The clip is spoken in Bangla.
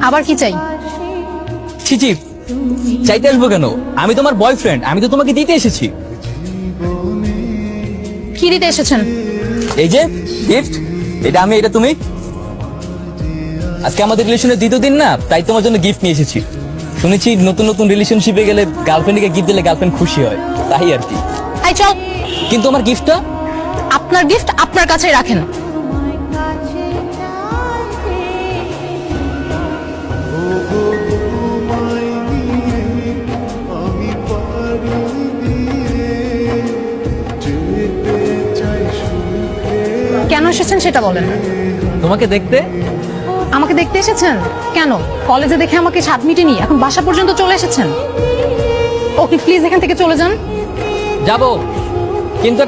আবার কি চাই? ছি, চাইতে আসবো কেন? আমি তোমার বয়ফ্রেন্ড, আমি তো তোমাকে দিতে এসেছি। কি দিতে এসেছেন? এই যে গিফট, এটা আমি, এটা তুমি। আজকে আমাদের রিলেশনের দ্বিতীয় দিন না, তাই তোমার জন্য গিফট নিয়ে এসেছি। শুনেছি নতুন নতুন রিলেশনশিপে গেলে গার্লফ্রেন্ডকে গিফট দিলে গার্লফ্রেন্ড খুশি হয়, তাই আর কি। এই চল। কিন্তু আমার গিফটটা? আপনার গিফট আপনার কাছেই রাখেন। কেন এসেছেন সেটা বলেন। তোমাকে দেখতে। আমাকে দেখতে এসেছেন? কেন, কলেজে দেখে আমাকে স্বাদ মিটেনি, এখন বাসা পর্যন্ত চলে এসেছেন? ওকে প্লিজ এখান থেকে চলে যান। যাবো, কিন্তু একটা